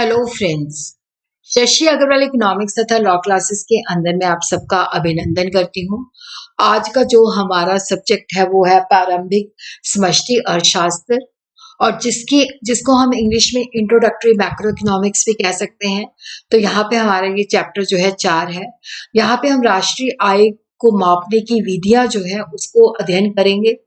Hello friends. Shashi Agarwal economics तथा law classes के अंदर मैं आप सबका अभिनंदन करती हूँ। आज का जो हमारा सब्जेक्ट है वो है प्रारंभिक समष्टि अर्थशास्त्र, और जिसको हम इंग्लिश में इंट्रोडक्टरी मैक्रो इकोनॉमिक्स भी कह सकते हैं। तो यहाँ पे हमारा ये चैप्टर जो है 4 है। यहाँ पे हम राष्ट्रीय आय को मापने की विधियां जो है उसको अध्ययन करेंगे।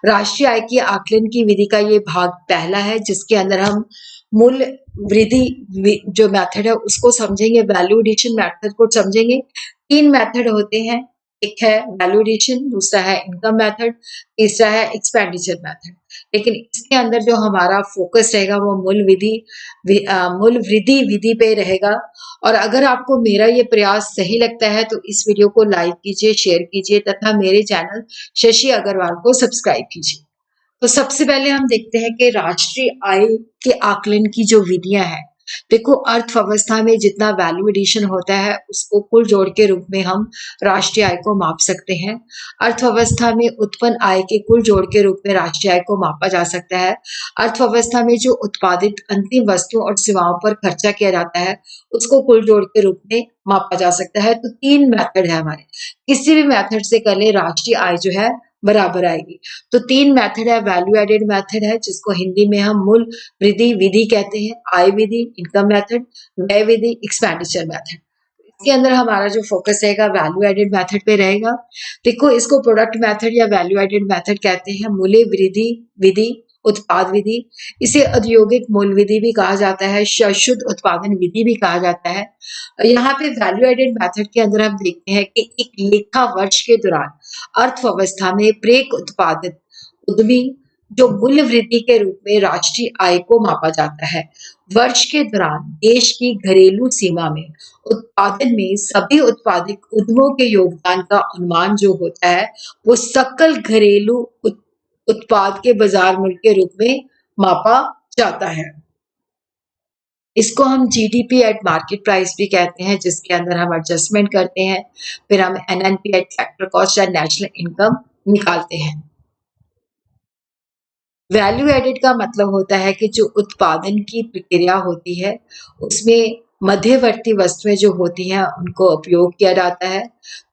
राष्ट्रीय आय की आकलन की विधि का ये भाग पहला है, जिसके अंदर हम मूल वृद्धि जो मेथड है उसको समझेंगे, वैल्यू एडिशन मेथड को समझेंगे। 3 मेथड होते हैं, एक है वैल्यू एडिशन, दूसरा है इनकम मेथड, तीसरा है एक्सपेंडिचर मेथड। लेकिन इसके अंदर जो हमारा फोकस रहेगा वो मूल वृद्धि विधि पे रहेगा। और अगर आपको मेरा ये प्रयास सही लगता है तो इस वीडियो को लाइक कीजिए, शेयर कीजिए तथा मेरे चैनल शशि अग्रवाल को सब्सक्राइब कीजिए। तो सबसे पहले हम देखते हैं कि राष्ट्रीय आय के आकलन की जो विधियां हैं। देखो, अर्थव्यवस्था में जितना वैल्यू एडिशन होता है उसको कुल जोड़ के रूप में हम राष्ट्रीय आय को माप सकते हैं। अर्थव्यवस्था में उत्पन्न आय के कुल जोड़ के रूप में राष्ट्रीय आय को मापा जा सकता है। अर्थव्यवस्था में जो उत्पादित अंतिम वस्तुओं और सेवाओं पर खर्चा किया जाता है उसको कुल जोड़ के रूप में मापा जा सकता है। तो 3 मेथड है हमारे, किसी भी मेथड से कर ले राष्ट्रीय आय जो है बराबर आएगी। तो 3 मेथड है। वैल्यू एडेड मेथड है जिसको हिंदी में हम मूल वृद्धि विधि कहते हैं, आय विधि, इनकम मेथड, व्यय विधि, एक्सपेंडिचर मेथड। इसके अंदर हमारा जो फोकस रहेगा वैल्यू एडेड मेथड पे रहेगा। देखो, इसको प्रोडक्ट मेथड या वैल्यू एडेड मेथड कहते हैं। मूल्य वृद्धि विधि, उत्पाद विधि, इसे औद्योगिक मूल्य विधि भी कहा जाता है, शुद्ध उत्पादन विधि भी कहा जाता है। यहाँ पे वैल्यू एडेड मेथड के अंदर हम देखते हैं कि एक लेखा वर्ष के दौरान अर्थव्यवस्था में प्रत्येक उत्पादित उद्यमी जो मूल्य वृद्धि के रूप में राष्ट्रीय आय को मापा जाता है। वर्ष के दौरान देश की घरेलू सीमा में उत्पादन में सभी उत्पादित उद्यमों के योगदान का अनुमान जो होता है वो सकल घरेलू उत्पाद के बाजार मूल्य के रूप में मापा जाता है। इसको हम जीडीपी एट मार्केट प्राइस भी कहते हैं, जिसके अंदर हम एडजस्टमेंट करते हैं, फिर हम एनएनपी एट फैक्टर कॉस्ट या नेशनल इनकम निकालते हैं। वैल्यू एडेड का मतलब होता है कि जो उत्पादन की प्रक्रिया होती है उसमें मध्यवर्ती वस्तुएं जो होती हैं उनको उपयोग किया जाता है।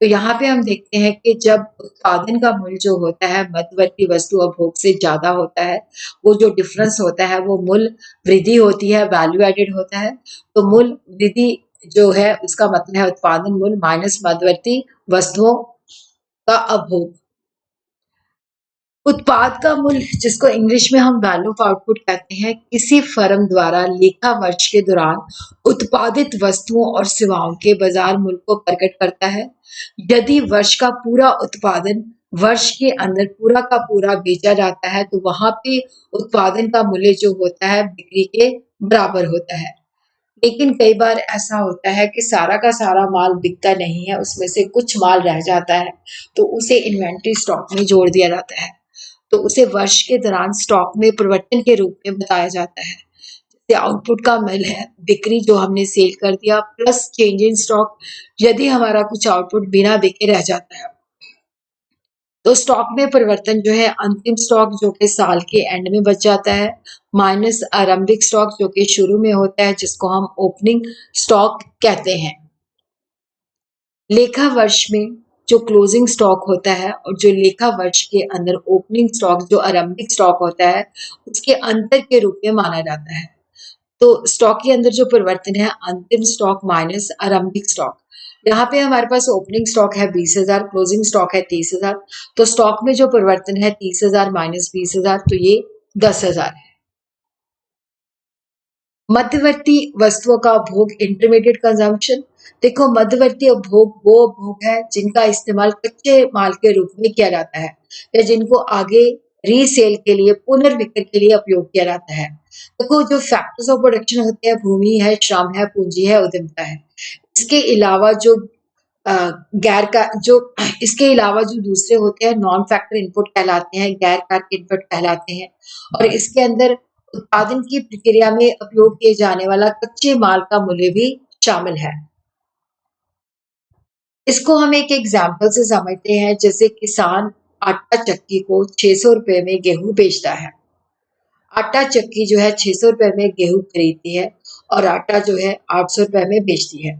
तो यहाँ पे हम देखते हैं कि जब उत्पादन का मूल्य जो होता है मध्यवर्ती वस्तु उपभोग से ज्यादा होता है, वो जो डिफरेंस होता है वो मूल्य वृद्धि होती है, वैल्यू एडेड होता है। तो मूल्य वृद्धि जो है उसका मतलब है उत्पादन मूल्य माइनस मध्यवर्ती वस्तुओं का उपभोग। उत्पाद का मूल्य, जिसको इंग्लिश में हम वैल्यू ऑफ आउटपुट कहते हैं, किसी फर्म द्वारा लेखा वर्ष के दौरान उत्पादित वस्तुओं और सेवाओं के बाजार मूल्य को प्रकट करता है। यदि वर्ष का पूरा उत्पादन वर्ष के अंदर पूरा का पूरा बेचा जाता है तो वहां पे उत्पादन का मूल्य जो होता है बिक्री के बराबर होता है। लेकिन कई बार ऐसा होता है कि सारा का सारा माल बिकता नहीं है, उसमें से कुछ माल रह जाता है, तो उसे इन्वेंट्री स्टॉक में जोड़ दिया जाता है। तो उसे वर्ष के दौरान स्टॉक में परिवर्तन के रूप में बताया जाता है। जैसे आउटपुट का मूल्य है बिक्री, जो हमने सेल कर दिया, प्लस चेंज इन स्टॉक, यदि हमारा कुछ आउटपुट बिना बिके रह जाता है तो स्टॉक में परिवर्तन जो है अंतिम स्टॉक जो कि साल के एंड में बच जाता है, माइनस आरंभिक स्टॉक जो कि शुरू में होता है, जिसको हम ओपनिंग स्टॉक कहते हैं। लेखा वर्ष में जो क्लोजिंग स्टॉक होता है और जो लेखा वर्ष के अंदर ओपनिंग स्टॉक जो आरंभिक स्टॉक होता है उसके अंतर के रूप में माना जाता है। तो स्टॉक के अंदर जो परिवर्तन है अंतिम स्टॉक माइनस आरंभिक स्टॉक। यहाँ पे हमारे पास ओपनिंग स्टॉक है 20,000, क्लोजिंग स्टॉक है 30,000। तो स्टॉक में जो परिवर्तन है 30,000 माइनस 20,000, तो ये 10,000 है। मध्यवर्ती वस्तुओं का उपभोग, इंटरमीडिएट कंजम्पशन। देखो, मध्यवर्ती उपभोग वो उपभोग है जिनका इस्तेमाल कच्चे माल के रूप में किया जाता है या जिनको आगे रीसेल के लिए, पुनर्विक्रय के लिए उपयोग किया जाता है। देखो, जो फैक्टर्स ऑफ प्रोडक्शन होते हैं, भूमि है, श्रम है, पूंजी है, उद्यमिता है। इसके अलावा जो अ, गैर का जो इसके अलावा जो दूसरे होते हैं नॉन फैक्टर इनपुट कहलाते हैं, गैर कारक इनपुट कहलाते हैं। और इसके अंदर उत्पादन की प्रक्रिया में उपयोग किए जाने वाला कच्चे माल का मूल्य भी शामिल है। इसको हम एक एग्जाम्पल से समझते हैं। जैसे किसान आटा चक्की को 600 रुपए में गेहूं बेचता है। आटा चक्की जो है 600 रुपए में गेहूं खरीदती है और आटा जो है 800 रुपए में बेचती है।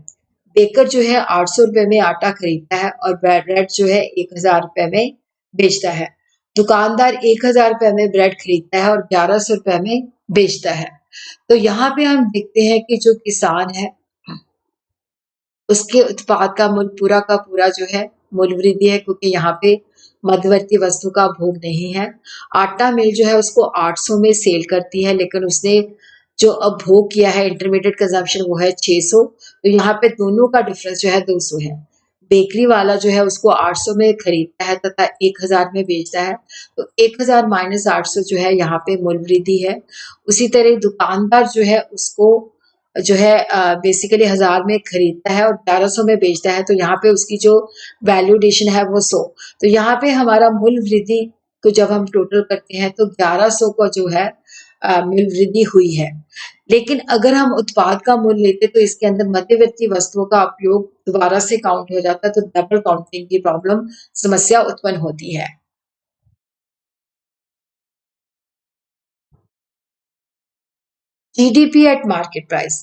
बेकर जो है 800 रुपए में आटा खरीदता है और ब्रेड जो है 1000 रुपए में बेचता है। दुकानदार 1000 रुपए में ब्रेड खरीदता है और 1100 रुपए में बेचता है। तो यहाँ पे हम देखते हैं कि जो किसान है उसके उत्पाद का मूल्य पूरा का पूरा जो है मूल्य वृद्धि है, क्योंकि यहाँ पे मध्यवर्ती वस्तु का भोग नहीं है। आटा मिल जो है उसको 800 में सेल करती है, लेकिन उसने जो अब भोग किया है इंटरमीडिएट कंजम्पशन वो है 600। तो यहाँ पे दोनों का डिफरेंस जो है 200 है। बेकरी वाला जो है उसको 800 में खरीदता है तथा 1000 में बेचता है। तो 1000 माइनस 800 जो है यहाँ पे मूल्य वृद्धि है। उसी तरह दुकानदार जो है उसको जो है बेसिकली 1000 में खरीदता है और 1100 में बेचता है। तो यहाँ पे उसकी जो वैल्यूडेशन है वो 100। तो यहाँ पे हमारा मूल्य वृद्धि को जब हम टोटल करते हैं तो 1100 का जो है मूल्य वृद्धि हुई है। लेकिन अगर हम उत्पाद का मूल्य लेते तो इसके अंदर मध्यवर्ती वस्तुओं का उपयोग दोबारा से काउंट हो जाता है, तो डबल काउंटिंग की प्रॉब्लम समस्या उत्पन्न होती है। GDP at market price.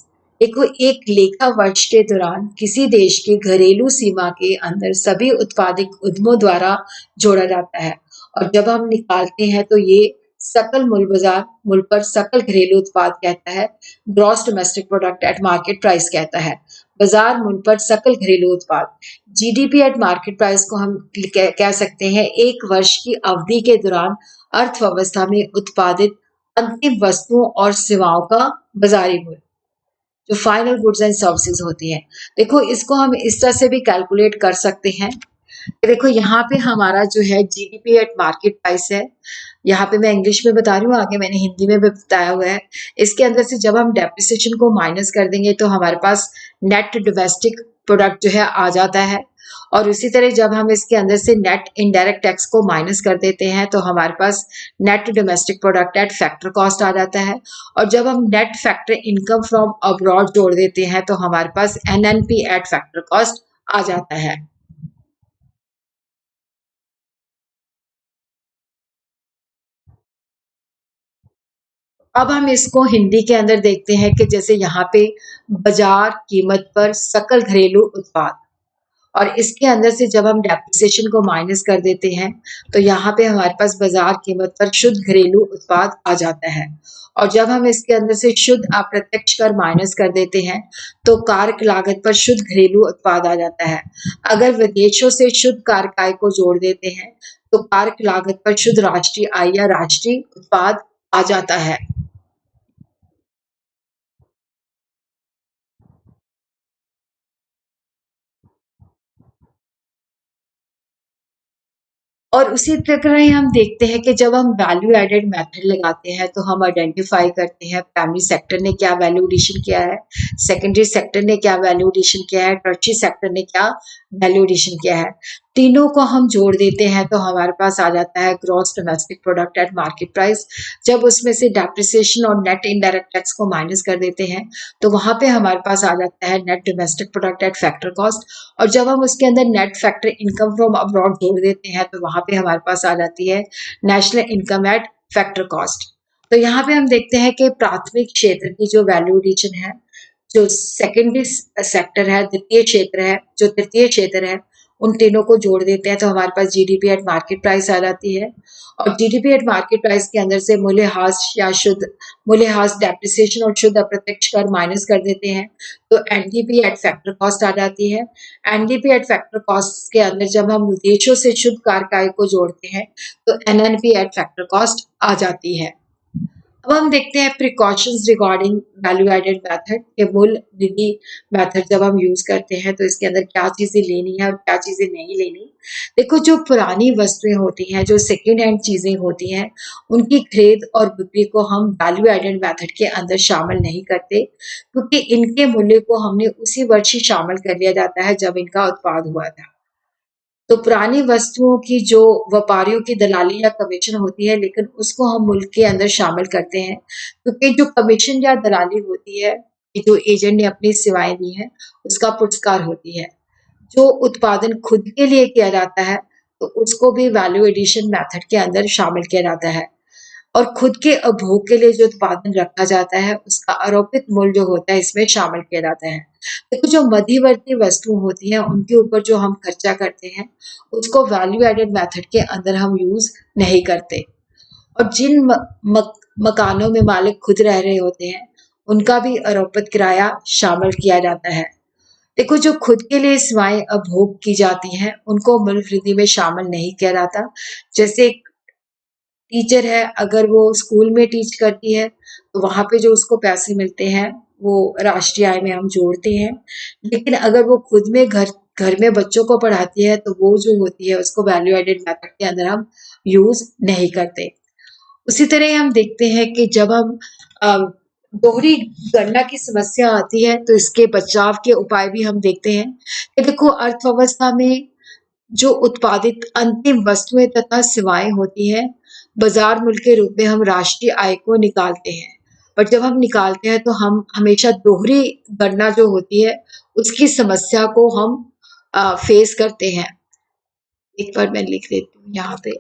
देखो, एक लेखा वर्ष के दौरान किसी देश की घरेलू सीमा के अंदर सभी उत्पादित उद्यमों द्वारा जोड़ा जाता है और जब हम निकालते हैं तो ये सकल मूल्य बाजार मूल्य पर सकल घरेलू उत्पाद कहता है। Gross domestic product eight market price कहता है बाजार मूल्य पर सकल घरेलू उत्पाद। जीडीपी एट मार्केट प्राइस को हम कह सकते हैं एक वर्ष की अवधि के दौरान अर्थव्यवस्था में उत्पादित अंतिम वस्तुओं और सेवाओं का बाजारी मूल्य, जो फाइनल गुड्स एंड सर्विसेज होती है। देखो, इसको हम इस तरह से भी कैलकुलेट कर सकते हैं। देखो, यहाँ पे हमारा जो है जीडीपी एट मार्केट प्राइस है। यहाँ पे मैं इंग्लिश में बता रही हूँ, आगे मैंने हिंदी में भी बताया हुआ है। इसके अंदर से जब हम डेप्रिसिएशन को माइनस कर देंगे तो हमारे पास नेट डोमेस्टिक प्रोडक्ट जो है आ जाता है। और उसी तरह जब हम इसके अंदर से नेट इनडायरेक्ट टैक्स को माइनस कर देते हैं तो हमारे पास net domestic product at factor cost आ जाता है। और जब हम net factor income from abroad जोड़ देते हैं तो हमारे पास एनएनपी एट फैक्टर कॉस्ट आ जाता है। अब हम इसको हिंदी के अंदर देखते हैं कि जैसे यहाँ पे बाजार कीमत पर सकल घरेलू उत्पाद, और इसके अंदर से जब हम डेप्रिसिएशन को माइनस कर देते हैं तो यहाँ पे हमारे पास बाजार कीमत पर शुद्ध घरेलू उत्पाद आ जाता है। और जब हम इसके अंदर से शुद्ध अप्रत्यक्ष कर माइनस कर देते हैं तो कारक लागत पर शुद्ध घरेलू उत्पाद आ जाता है। अगर विदेशों से शुद्ध कारक आय को जोड़ देते हैं तो कारक लागत पर शुद्ध राष्ट्रीय आय या राष्ट्रीय उत्पाद आ जाता है। और उसी तरह ही हम देखते हैं कि जब हम वैल्यू एडेड मेथड लगाते हैं तो हम आइडेंटिफाई करते हैं प्राइमरी सेक्टर ने क्या वैल्यू एडिशन किया है, सेकेंडरी सेक्टर ने क्या वैल्यू एडिशन किया है, टर्शियरी सेक्टर ने क्या वैल्यू एडिशन किया है। तीनों को हम जोड़ देते हैं तो हमारे पास आ जाता है gross domestic product eight market price. जब उसमें से डेप्रिसिएशन और नेट इनडायरेक्ट टैक्स को माइनस कर देते हैं तो वहां पे हमारे पास आ जाता है net domestic product at factor cost. और जब हम उसके अंदर net factor income from abroad जोड़ देते हैं तो वहां पे हमारे पास आ जाती है national income eight factor cost. तो यहाँ पे हम देखते हैं कि प्राथमिक क्षेत्र की जो वैल्यू एडिशन है, जो सेकेंडरी सेक्टर है, द्वितीय क्षेत्र है, जो तृतीय क्षेत्र है, उन तीनों को जोड़ देते हैं तो हमारे पास जीडीपी एट मार्केट प्राइस आ जाती है। और जीडीपी एट मार्केट प्राइस के अंदर से मूल्यह्रास या शुद्ध मूल्यह्रास डेप्रिसिएशन और शुद्ध अप्रत्यक्ष कर माइनस कर देते हैं तो एनडीपी एट फैक्टर कॉस्ट आ जाती है। एनडीपी एट फैक्टर कॉस्ट के अंदर जब हम विदेशों से शुद्ध कारक आय को जोड़ते हैं तो एनएनपी एट फैक्टर कॉस्ट आ जाती है। अब हम देखते हैं precautions regarding value added method के मूल विधि मेथड जब हम यूज करते हैं तो इसके अंदर क्या चीजें लेनी है और क्या चीजें नहीं लेनी। देखो, जो पुरानी वस्तुएं होती हैं, जो सेकेंड हैंड चीजें होती हैं, उनकी खरीद और बिक्री को हम वैल्यू एडेड मेथड के अंदर शामिल नहीं करते, क्योंकि इनके मूल्य को हमने उसी वर्ष ही शामिल कर लिया जाता है जब इनका उत्पाद हुआ था। तो पुरानी वस्तुओं की जो व्यापारियों की दलाली या कमीशन होती है, लेकिन उसको हम मुल्क के अंदर शामिल करते हैं, क्योंकि जो कमीशन या दलाली होती है, कि जो एजेंट ने अपनी सेवाएं दी हैं, उसका पुरस्कार होती है। जो उत्पादन खुद के लिए किया जाता है, तो उसको भी वैल्यू एडिशन मेथड के अंदर शामिल किया जाता है। और खुद के उपभोग के लिए जो उत्पादन रखा जाता है उसका आरोपित मूल्य जो होता है इसमें शामिल किया जाता है। देखो जो मध्यवर्ती वस्तु होती है उनके ऊपर जो हम खर्चा करते हैं उसको वैल्यू एडेड मेथड के अंदर हम यूज नहीं करते। और जिन मकानों में मालिक खुद रह रहे होते हैं उनका भी आरोपित किराया शामिल किया जाता है। देखो जो खुद के लिए सेवाएं उपभोग की जाती हैं उनको मूल्य वृद्धि में शामिल नहीं किया जाता। जैसे टीचर है, अगर वो स्कूल में टीच करती है तो वहां पे जो उसको पैसे मिलते हैं वो राष्ट्रीय आय में हम जोड़ते हैं। लेकिन अगर वो खुद में घर घर में बच्चों को पढ़ाती है तो वो जो होती है उसको वैल्यू एडेड मेथड के अंदर हम यूज नहीं करते। उसी तरह हम देखते हैं कि जब हम अ, दोहरी गणना की समस्या आती है तो इसके बचाव के उपाय भी हम देखते हैं कि देखो अर्थव्यवस्था में जो उत्पादित अंतिम वस्तुएं तथा सेवाएं होती हैं बाजार मूल्य के रूप में हम राष्ट्रीय आय को निकालते हैं। पर जब हम निकालते हैं तो हम हमेशा दोहरी गणना जो होती है उसकी समस्या को हम फेस करते हैं। एक बार मैं लिख देती हूँ यहाँ पे।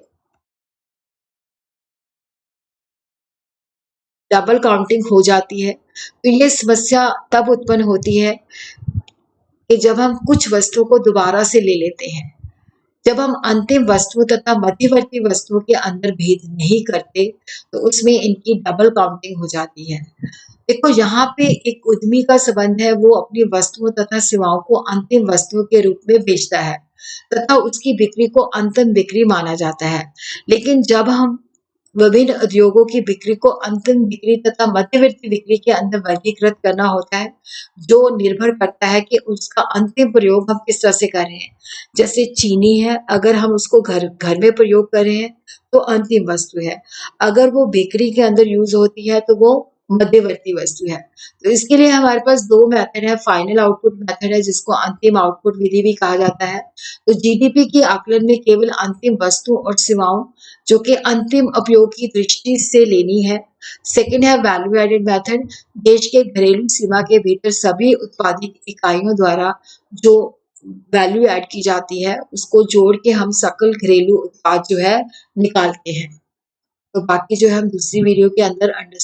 डबल काउंटिंग हो जाती है तो ये समस्या तब उत्पन्न होती है कि जब हम कुछ वस्तुओं को दोबारा से ले लेते हैं। जब हम अंतिम वस्तु तथा मध्यवर्ती वस्तुओं के अंदर भेद नहीं करते तो उसमें इनकी डबल काउंटिंग हो जाती है। देखो यहाँ पे एक उद्यमी का संबंध है, वो अपनी वस्तुओं तथा सेवाओं को अंतिम वस्तुओं के रूप में बेचता है तथा उसकी बिक्री को अंतिम बिक्री माना जाता है। लेकिन जब हम विभिन्न उद्योगों की बिक्री को अंतिम बिक्री तथा मध्यवर्ती बिक्री के अंदर वर्गीकृत करना होता है, जो निर्भर करता है कि उसका अंतिम प्रयोग हम किस तरह से कर रहे हैं। जैसे चीनी है, अगर हम उसको घर घर में प्रयोग कर रहे हैं तो अंतिम वस्तु है, अगर वो बेकरी के अंदर यूज होती है तो वो मध्यवर्ती वस्तु है। तो इसके लिए हमारे पास दो मेथड है, फाइनल आउटपुट मेथड है जिसको अंतिम आउटपुट विधि भी कहा जाता है। तो जीडीपी की आकलन में केवल अंतिम वस्तु और सेवाओं जो कि अंतिम उपयोग की दृष्टि से लेनी है। सेकंड है वैल्यू एडेड मेथड, देश के घरेलू सीमा के भीतर सभी उत्पादित इकाइयों द्वारा जो वैल्यू ऐड की जाती है उसको जोड़ के हम सकल घरेलू उत्पाद जो है निकालते हैं। तो बाकी जो है हम दूसरी वीडियो के अंदर अंडरस्टैंड